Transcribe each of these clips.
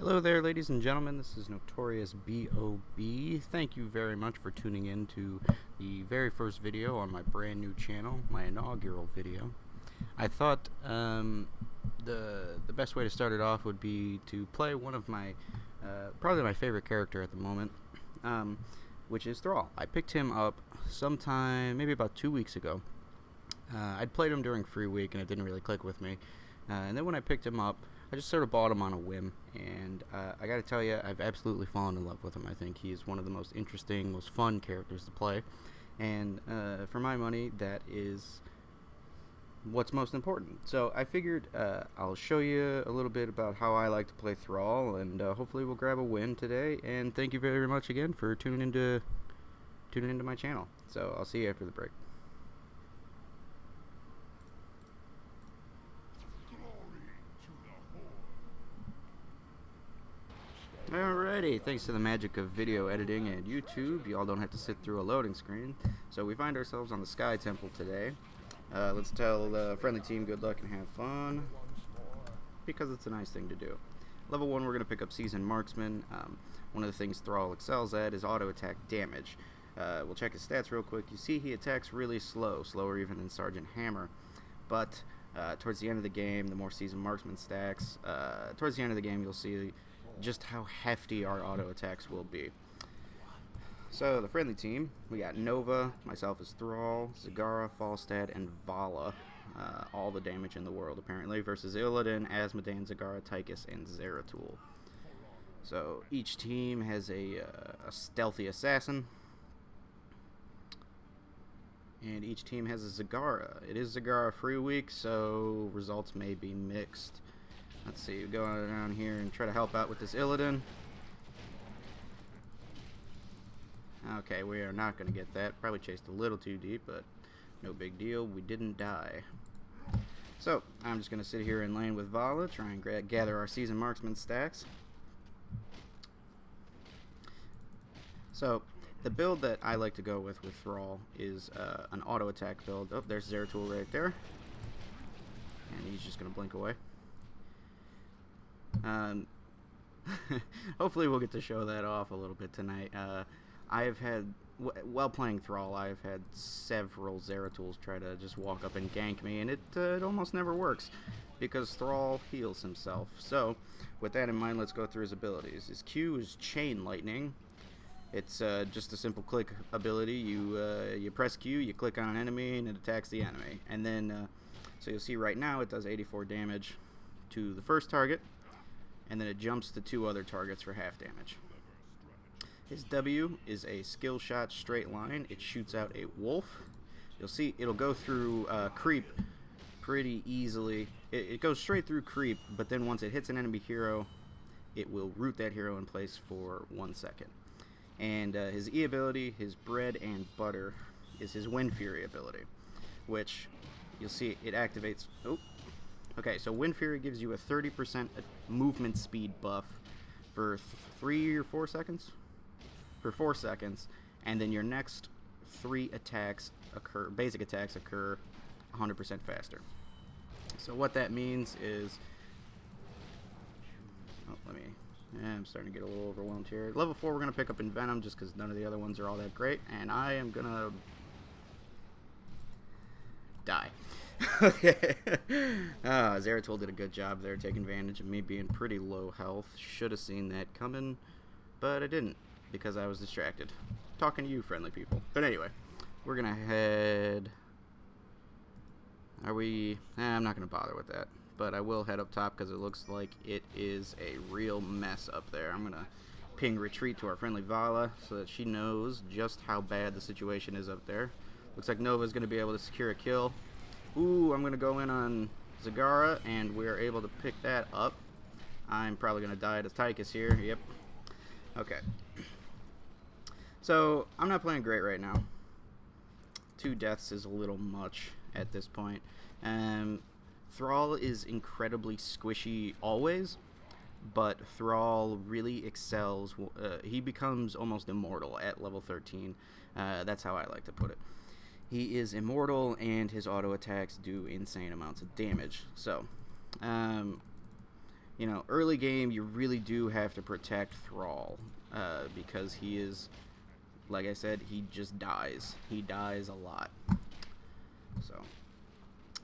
Hello there, ladies and gentlemen. This is Notorious B.O.B. Thank you very much for tuning in to the very first video on my brand new channel, my inaugural video. I thought the best way to start it off would be to play one of my, probably my favorite character at the moment, which is Thrall. I picked him up sometime, maybe about 2 weeks ago. I'd played him during free week and it didn't really click with me. And then when I picked him up, I just sort of bought him on a whim, and I gotta tell you, I've absolutely fallen in love with him. I think he's one of the most interesting, most fun characters to play, and for my money, that is what's most important. So I figured I'll show you a little bit about how I like to play Thrall, and hopefully we'll grab a win today. And thank you very much again for tuning into my channel. So I'll see you after the break. Alrighty, thanks to the magic of video editing and YouTube, y'all don't have to sit through a loading screen. So we find ourselves on the Sky Temple today. Let's tell the friendly team good luck and have fun, because it's a nice thing to do. Level 1, we're going to pick up Seasoned Marksman. One of the things Thrall excels at is auto attack damage. We'll check his stats real quick. You see he attacks really slower even than Sergeant Hammer. But towards the end of the game, the more Seasoned Marksman stacks, towards the end of the game you'll see just how hefty our auto attacks will be. So the friendly team, we got Nova, myself as Thrall, Zagara, Falstad, and Vala, all the damage in the world apparently, versus Illidan, Asmodean, Zagara, Tychus, and Zeratul. So each team has a stealthy assassin, and each team has a Zagara. It is Zagara free week, so results may be mixed. Let's see, go around here and try to help out with this Illidan. Okay, we are not going to get that. Probably chased a little too deep, but no big deal. We didn't die. So, I'm just going to sit here in lane with Vala, try and gather our Seasoned Marksman stacks. So, the build that I like to go with Thrall is an auto attack build. Oh, there's Zeratul right there. And he's just going to blink away. Hopefully we'll get to show that off a little bit tonight. I have had, while playing Thrall, I have had several Zeratuls try to just walk up and gank me, and it almost never works, because Thrall heals himself. So, with that in mind, let's go through his abilities. His Q is Chain Lightning. It's just a simple click ability. You press Q, you click on an enemy, and it attacks the enemy. And then, so you'll see right now it does 84 damage to the first target, and then it jumps to 2 other targets for half damage. His W is a skill shot straight line. It shoots out a wolf. You'll see it'll go through creep pretty easily. It goes straight through creep, but then once it hits an enemy hero, it will root that hero in place for 1 second. And his E ability, his bread and butter, is his Wind Fury ability, which you'll see it activates. Oh. Okay, so Wind Fury gives you a 30% movement speed buff for 3 or 4 seconds? For 4 seconds, and then your next 3 attacks occur, basic attacks occur 100% faster. So what that means is, I'm starting to get a little overwhelmed here. Level 4 we're going to pick up Envenom just because none of the other ones are all that great, and I am going to die. Okay. Zeratul did a good job there, taking advantage of me being pretty low health. Should have seen that coming, but I didn't, because I was distracted. Talking to you, friendly people. But anyway, we're gonna head... I'm not gonna bother with that, but I will head up top because it looks like it is a real mess up there. I'm gonna ping retreat to our friendly Vala so that she knows just how bad the situation is up there. Looks like Nova's gonna be able to secure a kill. Ooh, I'm going to go in on Zagara, and we're able to pick that up. I'm probably going to die to Tychus here. Yep. Okay. So, I'm not playing great right now. 2 deaths is a little much at this point. Thrall is incredibly squishy always, but Thrall really excels. He becomes almost immortal at level 13. That's how I like to put it. He is immortal, and his auto attacks do insane amounts of damage. So, you know, early game, you really do have to protect Thrall, because he is, like I said, he just dies. He dies a lot. So,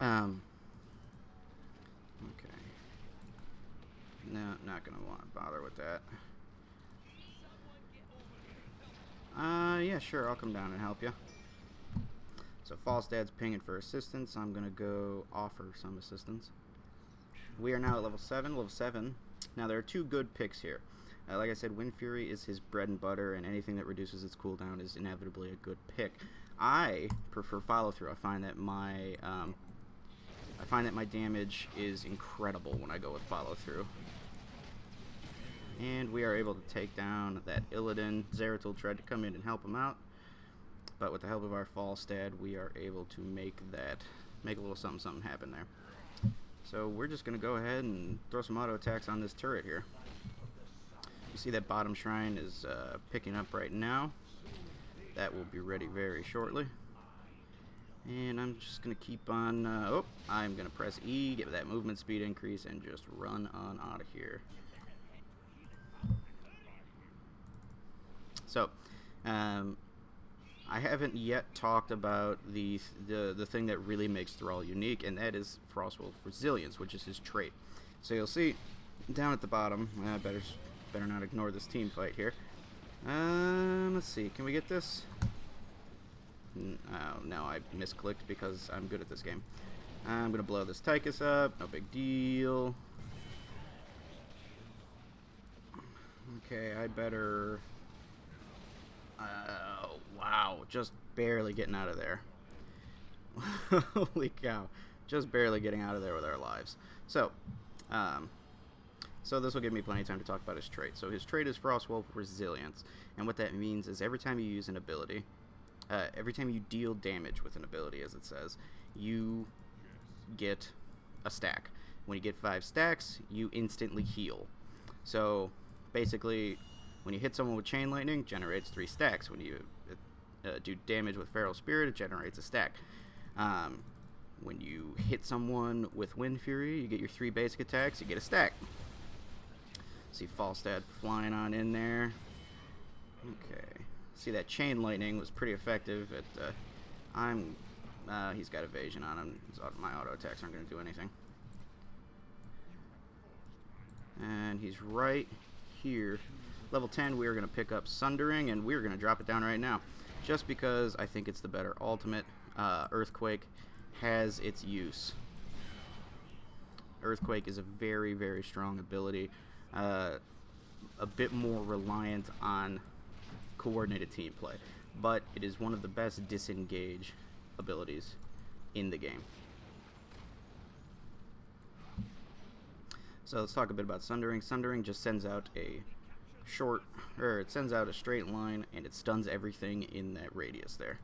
okay. No, not gonna want to bother with that. Yeah, sure, I'll come down and help you. So Falstad's pinging for assistance. I'm gonna go offer some assistance. We are now at level 7. Level 7. Now there are two good picks here. Like I said, Wind Fury is his bread and butter, and anything that reduces its cooldown is inevitably a good pick. I prefer follow through. I find that my damage is incredible when I go with follow through. And we are able to take down that Illidan. Zeratul tried to come in and help him out, but with the help of our Falstad, we are able to make a little something happen there. So we're just going to go ahead and throw some auto attacks on this turret here. You see that bottom shrine is picking up right now. That will be ready very shortly. And I'm just going to keep on, I'm going to press E, give that movement speed increase, and just run on out of here. So, I haven't yet talked about the thing that really makes Thrall unique, and that is Frostwolf Resilience, which is his trait. So you'll see down at the bottom, better not ignore this team fight here. Let's see, can we get this? Oh, no, I misclicked because I'm good at this game. I'm going to blow this Tychus up, no big deal. Okay, I better... wow, just barely getting out of there. Holy cow, just barely getting out of there with our lives. So, so this will give me plenty of time to talk about his trait. So his trait is Frostwolf Resilience, and what that means is every time you use an ability, every time you deal damage with an ability, as it says, you get a stack. When you get 5 stacks, you instantly heal. So basically, when you hit someone with Chain Lightning, it generates 3 stacks. When you do damage with Feral Spirit, it generates a stack. When you hit someone with Wind Fury, you get your 3 basic attacks, you get a stack. See Falstad flying on in there. Okay. See, that Chain Lightning was pretty effective at, he's got evasion on him. My auto attacks aren't going to do anything. And he's right here. Level 10, we are going to pick up Sundering, and we're going to drop it down right now. Just because I think it's the better ultimate. Earthquake has its use. Earthquake is a very, very strong ability. A bit more reliant on coordinated team play. But it is one of the best disengage abilities in the game. So let's talk a bit about Sundering. Sundering just sends out a straight line, and it stuns everything in that radius there.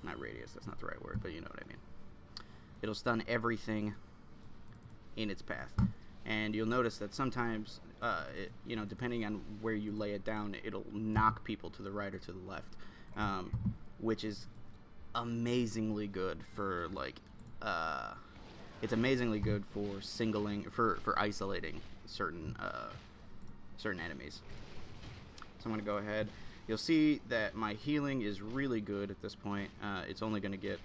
Not radius, that's not the right word, but you know what I mean. It'll stun everything in its path. And you'll notice that sometimes, depending on where you lay it down, it'll knock people to the right or to the left, which is amazingly good for, it's amazingly good for for isolating certain enemies. So I'm going to go ahead. You'll see that my healing is really good at this point. It's only going to get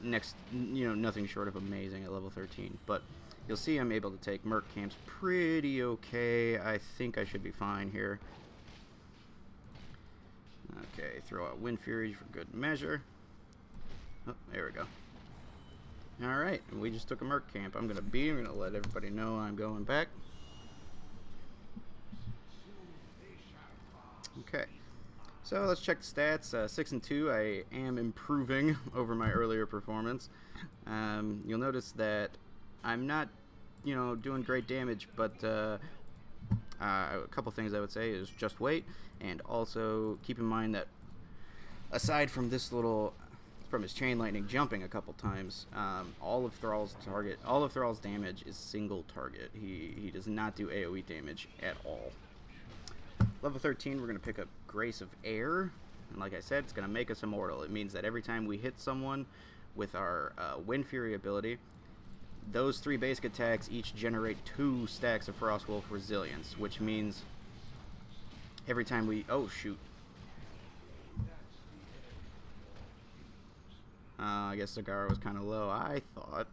nothing short of amazing at level 13. But you'll see I'm able to take Merc camps pretty okay. I think I should be fine here. Okay, throw out Wind Fury for good measure. Oh, there we go. Alright, we just took a Merc camp. I'm going to let everybody know I'm going back. Okay, so let's check the stats. 6 and 2, I am improving over my earlier performance. You'll notice that I'm not, doing great damage, but a couple things I would say is just wait, and also keep in mind that aside from from his Chain Lightning jumping a couple times, all of Thrall's damage is single target. He does not do AoE damage at all. Level 13, we're going to pick up Grace of Air, and like I said, it's going to make us immortal. It means that every time we hit someone with our Wind Fury ability, those 3 basic attacks each generate 2 stacks of Frostwolf Resilience, which means every time we... Oh, shoot. I guess Zagara was kind of low. I thought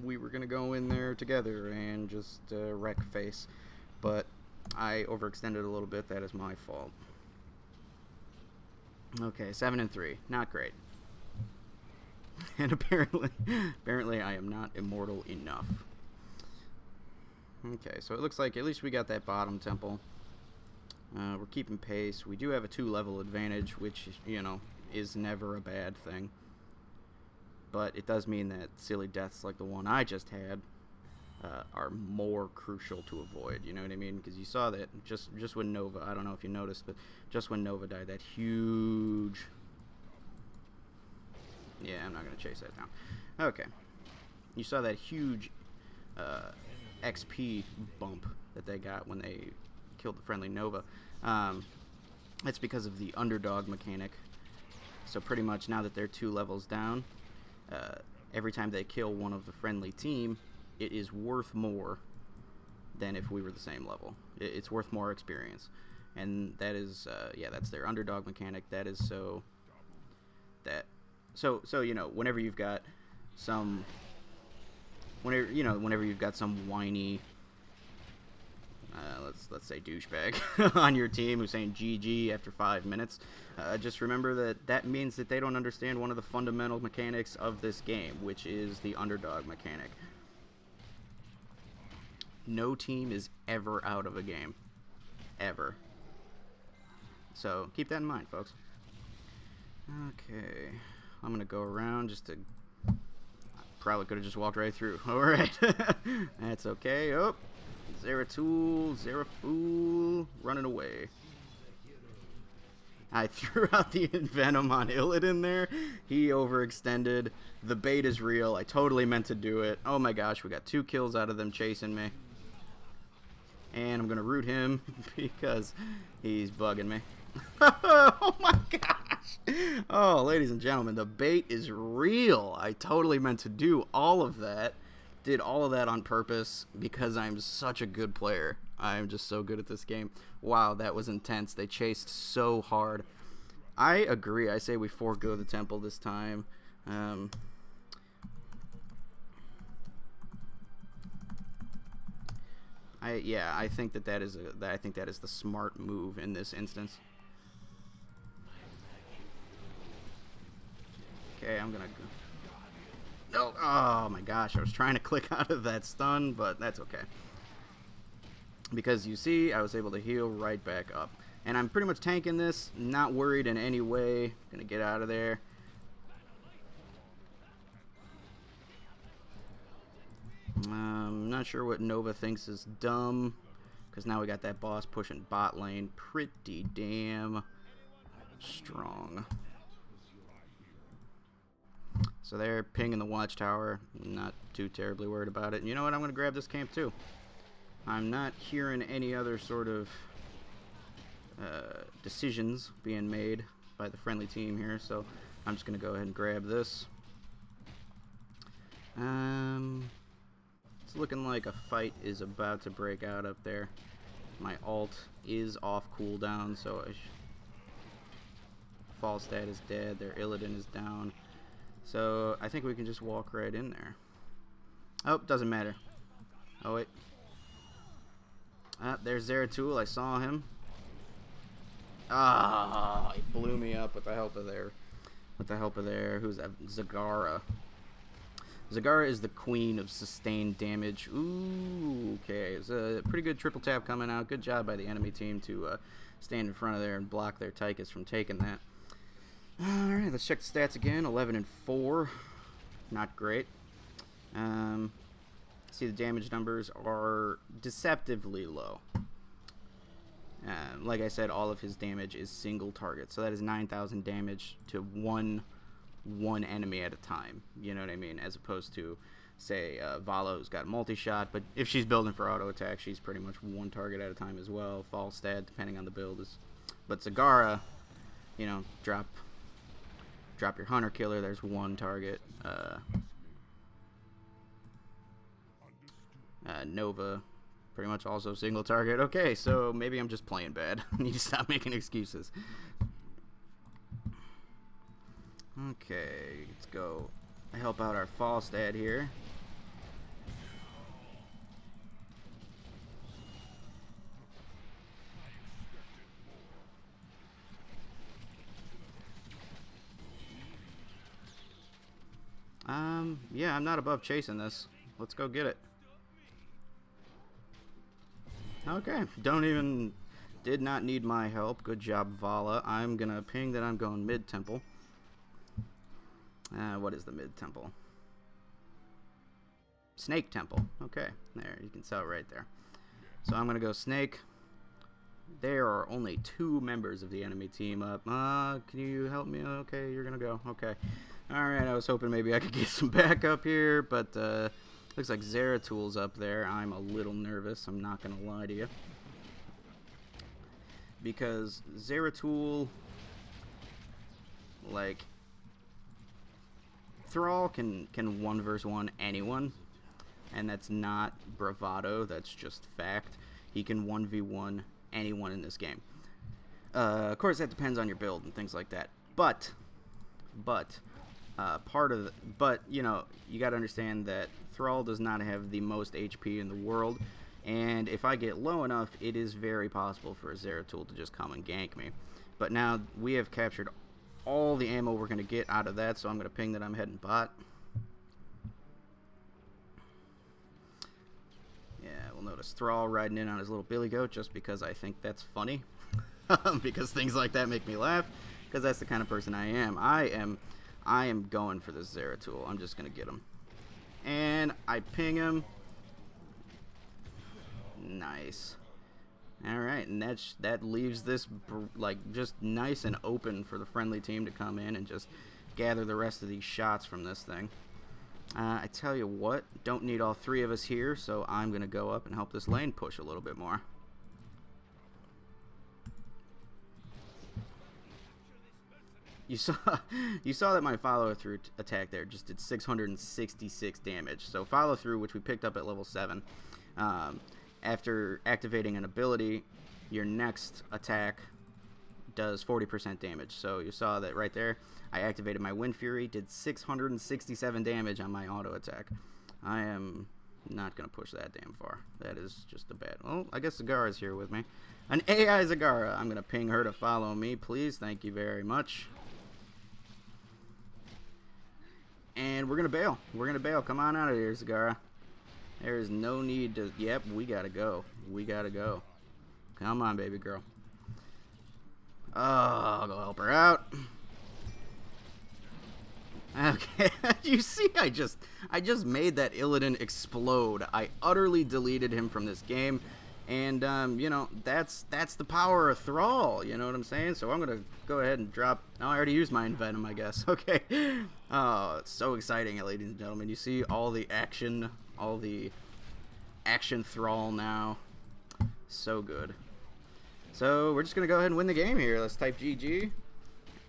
we were going to go in there together and just wreck face. But I overextended a little bit. That is my fault. Okay, 7 and 3. Not great. And apparently I am not immortal enough. Okay, so it looks like at least we got that bottom temple. We're keeping pace. We do have a 2-level advantage, which, you know, is never a bad thing. But it does mean that silly deaths like the one I just had are more crucial to avoid. You know what I mean? Because you saw that just when Nova, I don't know if you noticed, but just when Nova died, that huge... Yeah, I'm not going to chase that down. Okay. You saw that huge XP bump that they got when they killed the friendly Nova. That's because of the underdog mechanic. So pretty much now that they're 2 levels down, every time they kill one of the friendly team, it is worth more than if we were the same level. It's worth more experience. And that is, yeah, that's their underdog mechanic. That is so that... So you know, whenever you've got some... Whenever you've got some whiny... let's say douchebag on your team who's saying GG after 5 minutes, just remember that means that they don't understand one of the fundamental mechanics of this game, which is the underdog mechanic. No team is ever out of a game. Ever. So keep that in mind, folks. Okay. I'm going to go around just to... Probably could have just walked right through. Alright. That's okay. Oh. Zeratul, Zerafool, running away. I threw out the Venom on Illidan there. He overextended. The bait is real. I totally meant to do it. Oh my gosh, we got 2 kills out of them chasing me. And I'm going to root him because he's bugging me. Oh my gosh. Oh, ladies and gentlemen, the bait is real. I totally meant to do all of that. Did all of that on purpose because I'm such a good player. I'm just so good at this game. Wow, that was intense. They chased so hard. I agree. I say we forego the temple this time. I think that is the smart move in this instance. Okay, I'm gonna go. No, oh my gosh, I was trying to click out of that stun, but that's okay. Because you see, I was able to heal right back up. And I'm pretty much tanking this, not worried in any way. Gonna get out of there. Not sure what Nova thinks is dumb, because now we got that boss pushing bot lane pretty damn strong. So they're pinging the watchtower. Not too terribly worried about it. And you know what? I'm going to grab this camp too. I'm not hearing any other sort of decisions being made by the friendly team here, so I'm just going to go ahead and grab this. It's looking like a fight is about to break out up there. My alt is off cooldown, so Falstad is dead. Their Illidan is down. So I think we can just walk right in there. Oh, doesn't matter. Oh, wait. There's Zeratul. I saw him. Ah, he blew me up with the help of their... Who's that? Zagara. Zagara is the queen of sustained damage. Ooh, okay. It's a pretty good triple tap coming out. Good job by the enemy team to stand in front of there and block their Tychus from taking that. Alright, let's check the stats again. 11 and 4. Not great. See, the damage numbers are deceptively low. Like I said, all of his damage is single target. So that is 9,000 damage to one enemy at a time. You know what I mean? As opposed to, say, Vala, who's got multi-shot. But if she's building for auto attack, she's pretty much one target at a time as well. Falstad, depending on the build. But Zagara, you know, drop your hunter killer. There's one target. Nova, pretty much also single target. Okay, so maybe I'm just playing bad. I need to stop making excuses. Okay, let's go help out our Falstad here. Yeah, I'm not above chasing this. Let's go get it. Okay, did not need my help. Good job, Vala. I'm gonna ping that I'm going mid-temple. What is the mid-temple? Snake Temple. Okay, there, you can tell right there. So I'm gonna go Snake. There are only 2 members of the enemy team up. Can you help me? Okay, you're gonna go. Okay. Alright, I was hoping maybe I could get some backup here, but looks like Zeratul up there. I'm a little nervous, I'm not gonna lie to you. Because Zeratul, like, Thrall can 1v1 anyone, and that's not bravado, that's just fact. He can 1v1 anyone in this game. Of course, that depends on your build and things like that. But you know, you got to understand that Thrall does not have the most HP in the world, and if I get low enough, it is very possible for a Zeratul to just come and gank me. But now we have captured all the ammo we're going to get out of that, so I'm going to ping that I'm heading bot. Yeah, we'll notice Thrall riding in on his little billy goat just because I think that's funny. Because things like that make me laugh, because that's the kind of person I am. I am going for this Zeratul. I'm just going to get him. And I ping him. Nice. Alright, and that leaves this like just nice and open for the friendly team to come in and just gather the rest of these shots from this thing. I tell you what, don't need all 3 of us here, so I'm going to go up and help this lane push a little bit more. You saw that my follow-through attack there just did 666 damage. So follow-through, which we picked up at level 7, after activating an ability, your next attack does 40% damage. So you saw that right there. I activated my Wind Fury, did 667 damage on my auto attack. I am not going to push that damn far. That is just a bad... Well, I guess Zagara's here with me. An AI Zagara. I'm going to ping her to follow me, please. Thank you very much. And we're going to bail. We're going to bail. Come on out of here, Zagara. There is no need to... Yep, we got to go. We got to go. Come on, baby girl. Oh, I'll go help her out. Okay, you see, I just made that Illidan explode. I utterly deleted him from this game, and you know, that's the power of Thrall. You know what I'm saying? So I'm gonna go ahead and drop. Oh, I already used my Envenom, I guess. Okay. Oh, it's so exciting, ladies and gentlemen. You see all the action Thrall now. So good. So we're just gonna go ahead and win the game here. Let's type GG,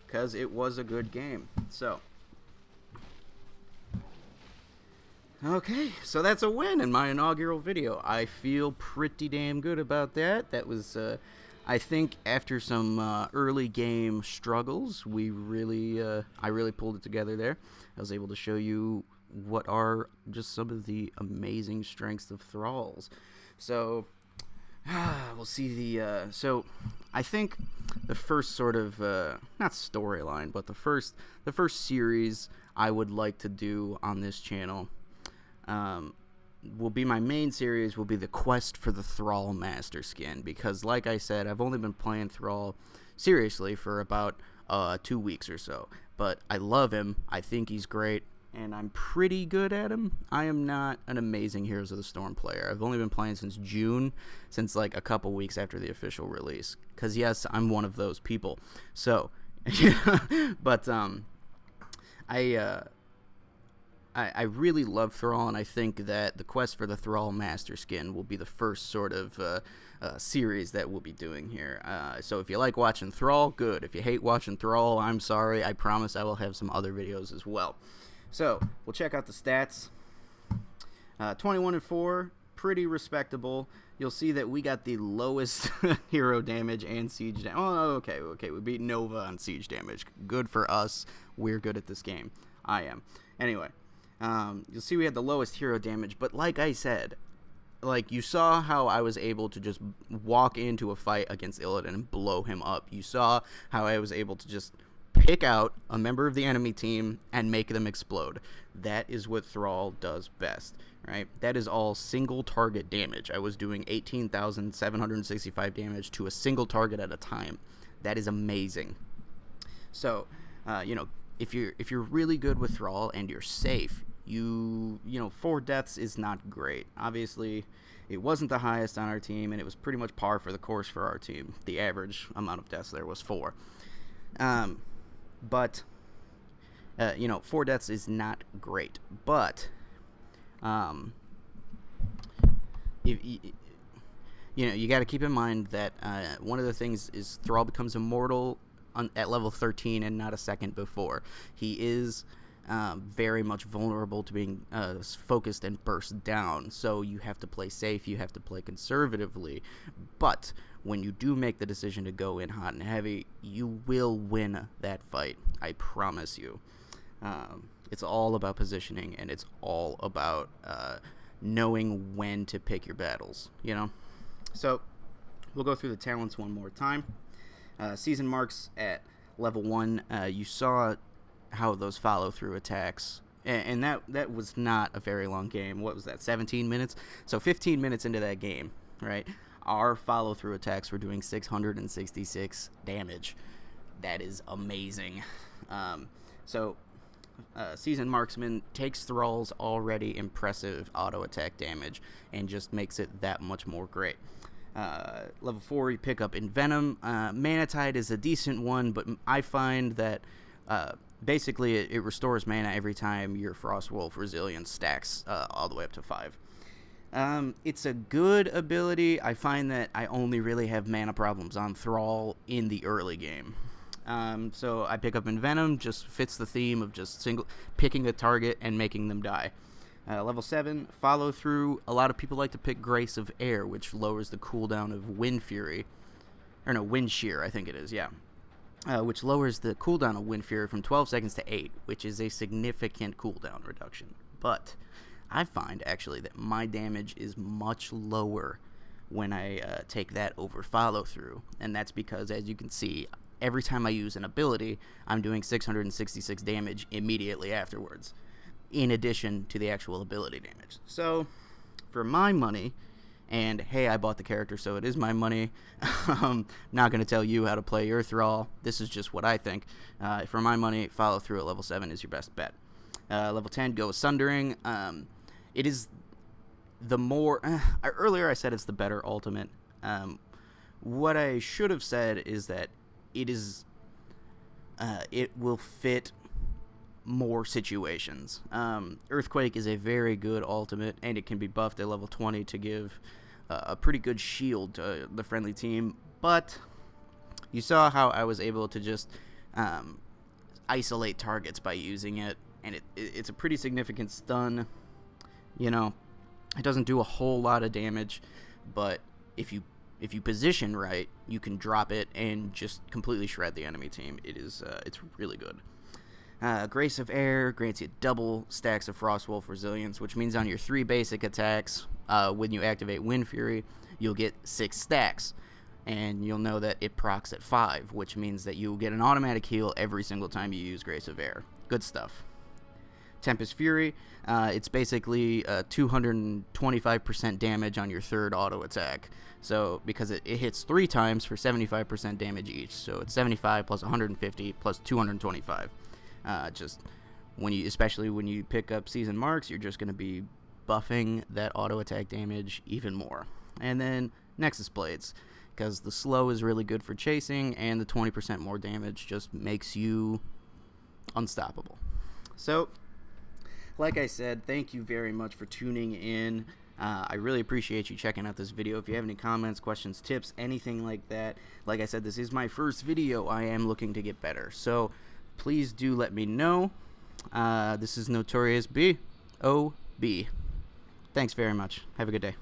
because it was a good game. So. Okay, so that's a win in my inaugural video. I feel pretty damn good about that. That was, I think, after some early game struggles, I really pulled it together there. I was able to show you what are just some of the amazing strengths of Thralls. So, we'll see the, so I think the first sort of, not storyline, but the first series I would like to do on this channel will be my main series, will be the quest for the Thrall Master Skin, because like I said, I've only been playing Thrall seriously for about 2 weeks or so, but I love him, I think he's great, and I'm pretty good at him. I am not an amazing Heroes of the Storm player. I've only been playing since June, since like a couple weeks after the official release, because yes, I'm one of those people. So but I really love Thrall, and I think that the quest for the Thrall Master Skin will be the first sort of series that we'll be doing here. So if you like watching Thrall, good. If you hate watching Thrall, I'm sorry. I promise I will have some other videos as well. So we'll check out the stats. 21-4, pretty respectable. You'll see that we got the lowest hero damage and siege damage. Oh, okay. We beat Nova on siege damage. Good for us. We're good at this game. I am. Anyway, you'll see we had the lowest hero damage, but like I said, like, you saw how I was able to just walk into a fight against Illidan and blow him up. You saw how I was able to just pick out a member of the enemy team and make them explode. That is what Thrall does best, right? That is all single target damage. I was doing 18,765 damage to a single target at a time. That is amazing. So, if you're really good with Thrall and you're safe, you know, 4 deaths is not great. Obviously, it wasn't the highest on our team, and it was pretty much par for the course for our team. The average amount of deaths there was 4. But 4 deaths is not great. But, you got to keep in mind that one of the things is Thrall becomes immortal at level 13 and not a second before. He is very much vulnerable to being focused and burst down, so you have to play safe, you have to play conservatively, but when you do make the decision to go in hot and heavy, you will win that fight, I promise you. It's all about positioning, and it's all about knowing when to pick your battles, So, we'll go through the talents one more time. Season marks at level 1, you saw how those follow-through attacks, and that was not a very long game. What was that, 17 minutes? So 15 minutes into that game, right, our follow-through attacks were doing 666 damage. That is amazing. Seasoned Marksman takes Thrall's already impressive auto-attack damage and just makes it that much more great. Level 4, you pick up Envenom. Mana Tide is a decent one, but I find that basically it restores mana every time your Frostwolf Resilience stacks all the way up to 5. It's a good ability. I find that I only really have mana problems on Thrall in the early game. So I pick up Envenom, just fits the theme of just picking a target and making them die. Level 7, follow through. A lot of people like to pick Grace of Air, which lowers the cooldown of Wind Shear, I think it is, yeah. Which lowers the cooldown of Wind Fury from 12 seconds to 8, which is a significant cooldown reduction. But I find, actually, that my damage is much lower when I take that over follow-through. And that's because, as you can see, every time I use an ability, I'm doing 666 damage immediately afterwards, in addition to the actual ability damage. So, for my money, and hey, I bought the character, so it is my money. I'm not going to tell you how to play your Thrall. This is just what I think. For my money, follow through at level 7 is your best bet. Level 10, go with Sundering. It is the more... earlier I said it's the better ultimate. What I should have said is that it will fit more situations. Earthquake is a very good ultimate, and it can be buffed at level 20 to give a pretty good shield to the friendly team, but you saw how I was able to just isolate targets by using it, and it's a pretty significant stun. It doesn't do a whole lot of damage, but if you position right, you can drop it and just completely shred the enemy team. It's really good. Grace of Air grants you double stacks of Frostwolf Resilience, which means on your 3 basic attacks, when you activate Wind Fury, you'll get 6 stacks. And you'll know that it procs at 5, which means that you'll get an automatic heal every single time you use Grace of Air. Good stuff. Tempest Fury, it's basically 225% damage on your 3rd auto attack. So, because it hits 3 times for 75% damage each. So, it's 75 plus 150 plus 225. Especially when you pick up Season Marks, you're just going to be buffing that auto attack damage even more. And then Nexus Blades, because the slow is really good for chasing, and the 20% more damage just makes you unstoppable. So, like I said, thank you very much for tuning in. I really appreciate you checking out this video. If you have any comments, questions, tips, anything like that, like I said, this is my first video. I am looking to get better. So, please do let me know. This is Notorious B.O.B. Thanks very much. Have a good day.